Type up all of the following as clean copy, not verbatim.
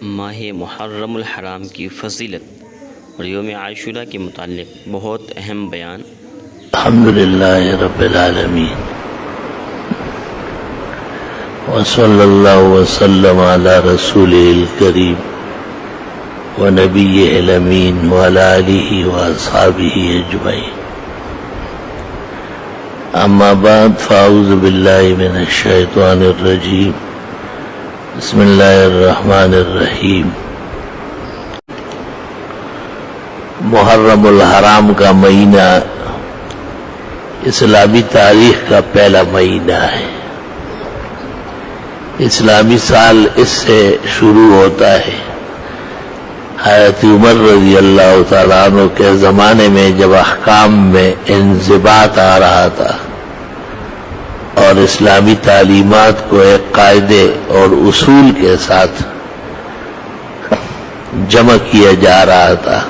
ماہ محرم الحرام کی فضیلت اور یوم عاشورہ کے متعلق بہت اہم بیان۔ الحمدللہ رب العالمین وصلی اللہ وسلم علی رسولہ الکریم ونبیہ الامین وعلی آلہ واصحابہ اجمعین، اما بعد فاعوذ باللہ من الشیطان الرجیم، بسم اللہ الرحمن الرحیم۔ محرم الحرام کا مہینہ اسلامی تاریخ کا پہلا مہینہ ہے۔ اسلامی سال اس سے شروع ہوتا ہے۔ حضرت عمر رضی اللہ تعالیٰ عنہ کے زمانے میں جب احکام میں انضباط آ رہا تھا اور اسلامی تعلیمات کو ایک قاعدے اور اصول کے ساتھ جمع کیا جا رہا تھا،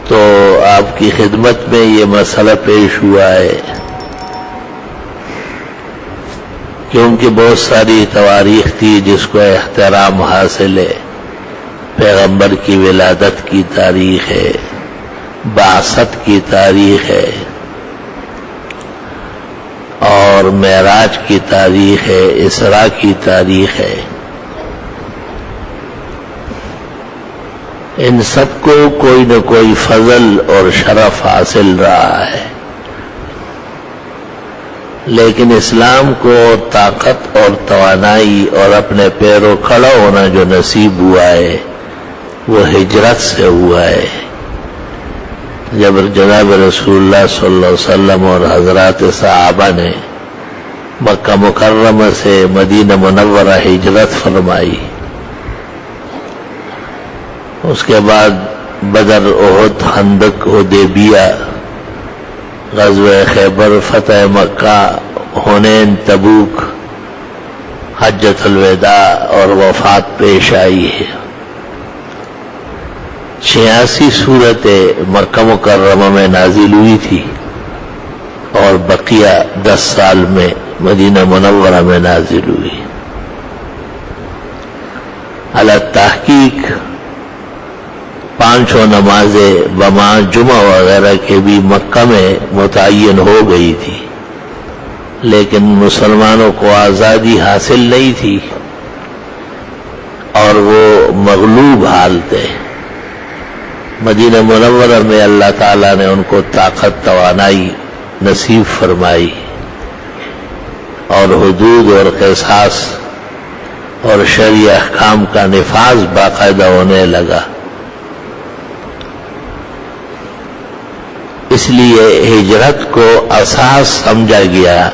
تو آپ کی خدمت میں یہ مسئلہ پیش ہوا ہے، کیونکہ بہت ساری تواریخ تھی جس کو احترام حاصل ہے۔ پیغمبر کی ولادت کی تاریخ ہے، بعثت کی تاریخ ہے، اور معراج کی تاریخ ہے، اسراء کی تاریخ ہے۔ ان سب کو کوئی نہ کوئی فضل اور شرف حاصل رہا ہے، لیکن اسلام کو طاقت اور توانائی اور اپنے پیروں کھڑا ہونا جو نصیب ہوا ہے وہ ہجرت سے ہوا ہے۔ جب جناب رسول اللہ صلی اللہ علیہ وسلم اور حضرات صحابہ نے مکہ مکرمہ سے مدینہ منورہ ہجرت فرمائی، اس کے بعد بدر، احد، خندق، حدیبیہ، غزوہ خیبر، فتح مکہ، حنین، تبوک، حجۃ الوداع اور وفات پیش آئی ہے۔ 86 سورتیں مکہ مکرمہ میں نازل ہوئی تھی اور بقیہ 10 سال میں مدینہ منورہ میں نازل ہوئی۔ علی تحقیق 5 نمازیں بما جمعہ وغیرہ کے بھی مکہ میں متعین ہو گئی تھی، لیکن مسلمانوں کو آزادی حاصل نہیں تھی اور وہ مغلوب حال تھے۔ مدینہ منورہ میں اللہ تعالیٰ نے ان کو طاقت توانائی نصیب فرمائی اور حدود اور قصاص اور شرعی احکام کا نفاذ باقاعدہ ہونے لگا۔ اس لیے ہجرت کو اساس سمجھا گیا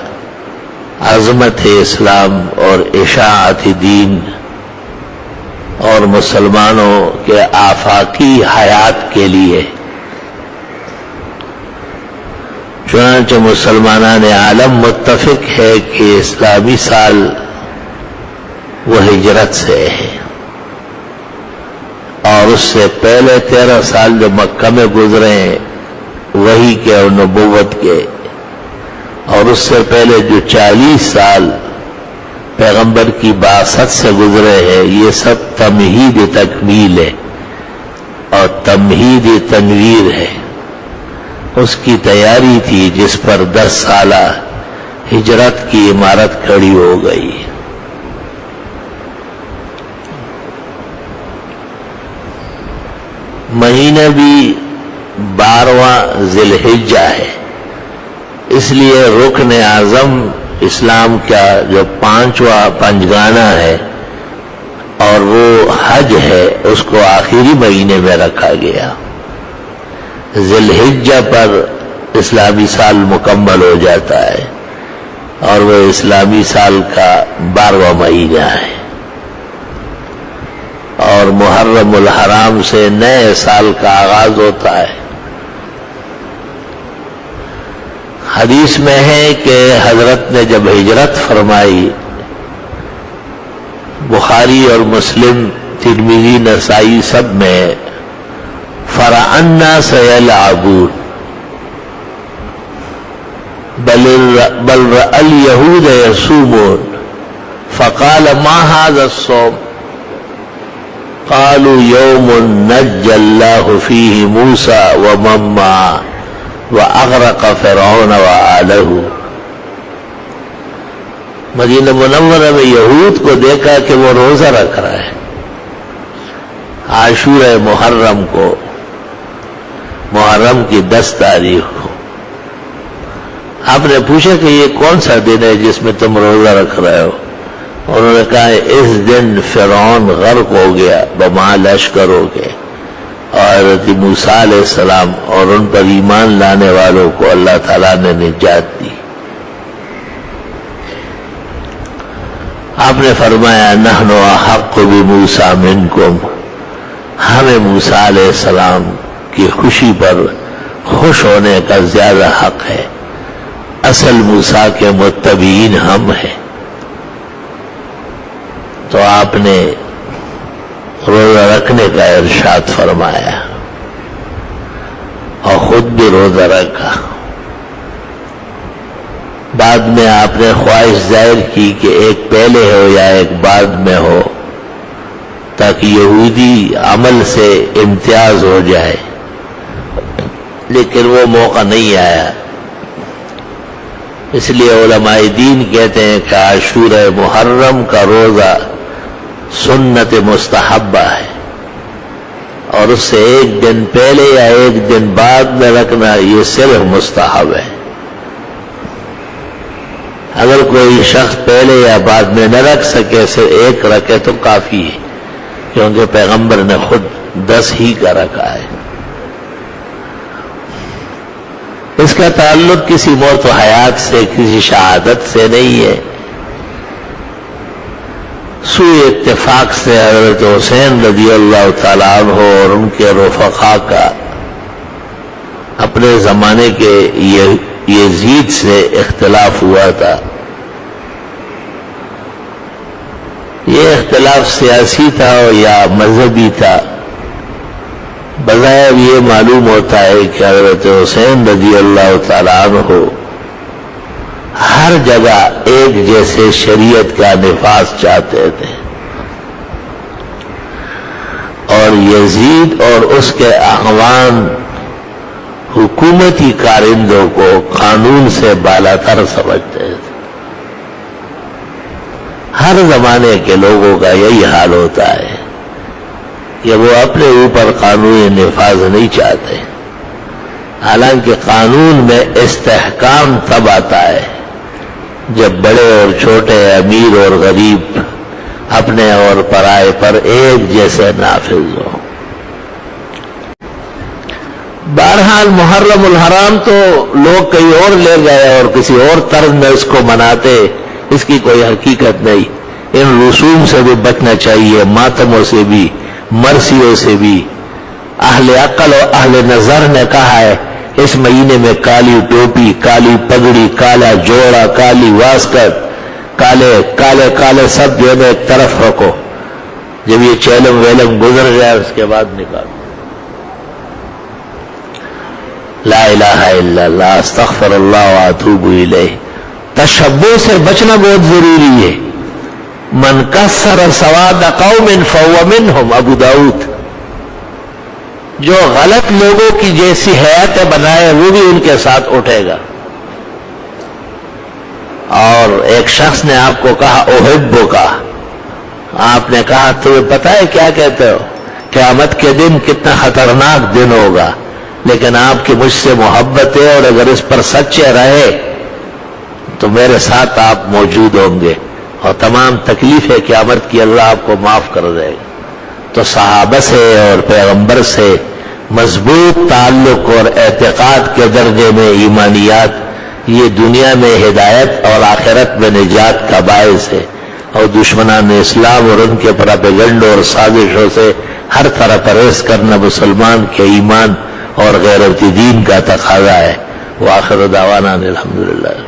عظمت اسلام اور اشاعت دین اور مسلمانوں کے آفاقی حیات کے لیے۔ چنانچہ مسلمانان عالم متفق ہے کہ اسلامی سال وہ ہجرت سے ہے، اور اس سے پہلے 13 سال جو مکہ میں گزرے ہیں وہی کے اور نبوت کے، اور اس سے پہلے جو 40 سال پیغمبر کی بعثت سے گزرے ہیں، یہ سب تمہید تکمیل ہے اور تمہید تنویر ہے۔ اس کی تیاری تھی جس پر 10 سالہ ہجرت کی عمارت کھڑی ہو گئی۔ مہینہ بھی 12واں ذی الحجہ ہے، اس لیے رکن اعظم اسلام کا جو 5واں پنجگانہ ہے اور وہ حج ہے، اس کو آخری مہینے میں رکھا گیا۔ ذی الحجہ پر اسلامی سال مکمل ہو جاتا ہے اور وہ اسلامی سال کا 12واں مہینہ ہے، اور محرم الحرام سے نئے سال کا آغاز ہوتا ہے۔ حدیث میں ہے کہ حضرت نے جب ہجرت فرمائی، بخاری اور مسلم، ترمذی، نسائی سب میں، فرأى الناس يلعبون بل رأى اليهود يصومون فقال ما هذا الصوم قالوا يوم نجى الله فيه موسى ومن معه وأغرق فرعون وآله. مدینہ منورہ میں یہود کو دیکھا کہ وہ روزہ رکھ رہا ہے عاشورہ محرم کو، محرم کی 10 تاریخ کو. آپ نے پوچھا کہ یہ کون سا دن ہے جس میں تم روزہ رکھ رہے ہو؟ انہوں نے کہا اس دن فرعون غرق ہو گیا بما لشکروں کے، اور حضرت موسیٰ علیہ السلام اور ان پر ایمان لانے والوں کو اللہ تعالیٰ نے نجات دی. آپ نے فرمایا نحن احق بموسیٰ منکم، ہمیں موسیٰ علیہ السلام کی خوشی پر خوش ہونے کا زیادہ حق ہے، اصل موسیٰ کے متبعین ہم ہیں. تو آپ نے روزہ رکھنے کا ارشاد فرمایا اور خود بھی روزہ رکھا. بعد میں آپ نے خواہش ظاہر کی کہ ایک پہلے ہو یا ایک بعد میں ہو تاکہ یہودی عمل سے امتیاز ہو جائے، لیکن وہ موقع نہیں آیا. اس لیے علماء دین کہتے ہیں کہ عاشورہ محرم کا روزہ سنت مستحبہ ہے، اور اس سے ایک دن پہلے یا ایک دن بعد میں رکھنا یہ صرف مستحب ہے. اگر کوئی شخص پہلے یا بعد میں نہ رکھ سکے صرف ایک رکھے تو کافی ہے، کیونکہ پیغمبر نے خود 10 ہی کا رکھا ہے. اس کا تعلق کسی موت و حیات سے، کسی شہادت سے نہیں ہے. سوء اتفاق سے حضرت حسین رضی اللہ تعالیٰ عنہ اور ان کے رفقا کا اپنے زمانے کے یزید سے اختلاف ہوا تھا. یہ اختلاف سیاسی تھا یا مذہبی تھا، بظاہر یہ معلوم ہوتا ہے کہ حضرت حسین رضی اللہ تعالیٰ عنہ ہر جگہ ایک جیسے شریعت کا نفاذ چاہتے تھے، اور یزید اور اس کے اعوان حکومتی کارندوں کو قانون سے بالاتر سمجھتے تھے. ہر زمانے کے لوگوں کا یہی حال ہوتا ہے کہ وہ اپنے اوپر قانونی نفاذ نہیں چاہتے، حالانکہ قانون میں استحکام تب آتا ہے جب بڑے اور چھوٹے، امیر اور غریب اپنے اور پرائے پر ایک جیسے نافذ ہو. بہرحال محرم الحرام تو لوگ کہیں اور لے گئے اور کسی اور طرز میں اس کو مناتے، اس کی کوئی حقیقت نہیں. ان رسوم سے بھی بچنا چاہیے، ماتموں سے بھی، مرثیوں سے بھی. اہل عقل اور اہل نظر نے کہا ہے اس مہینے میں کالی ٹوپی، کالی پگڑی، کالا جوڑا، کالی واسکٹ، کالے کالے کالے سب جو ہے ایک طرف رکھو، جب یہ چیلم ویلم گزر جائے اس کے بعد نکالو. لا الہ الا اللہ، استغفر اللہ واتوب الیہ. تشبہ سے بچنا بہت ضروری ہے. من کسر سواد قوم فهو منهم، ابو داؤد. جو غلط لوگوں کی جیسی حیاتیں بنائے وہ بھی ان کے ساتھ اٹھے گا. اور ایک شخص نے آپ کو کہا احبک، آپ نے کہا تمہیں پتہ ہے کیا کہتے ہو؟ قیامت کے دن کتنا خطرناک دن ہوگا، لیکن آپ کی مجھ سے محبت ہے اور اگر اس پر سچے رہے تو میرے ساتھ آپ موجود ہوں گے اور تمام تکلیفیں قیامت کی اللہ آپ کو معاف کر دے گا. تو صحابہ سے اور پیغمبر سے مضبوط تعلق اور اعتقاد کے درجے میں ایمانیات یہ دنیا میں ہدایت اور آخرت میں نجات کا باعث ہے، اور دشمنان اسلام اور ان کے پراپیگنڈوں اور سازشوں سے ہر طرح پرہیز کرنا مسلمان کے ایمان اور غیرت دین کا تقاضا ہے. وآخر دعوانا الحمدللہ.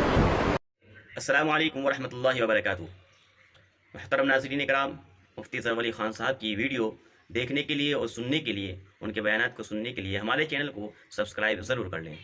السلام علیکم ورحمۃ اللہ وبرکاتہ. محترم ناظرین کرام، مفتی ظفر علی خان صاحب کی ویڈیو دیکھنے کے لیے اور سننے کے لیے، ان کے بیانات کو سننے کے لیے ہمارے چینل کو سبسکرائب ضرور کر لیں.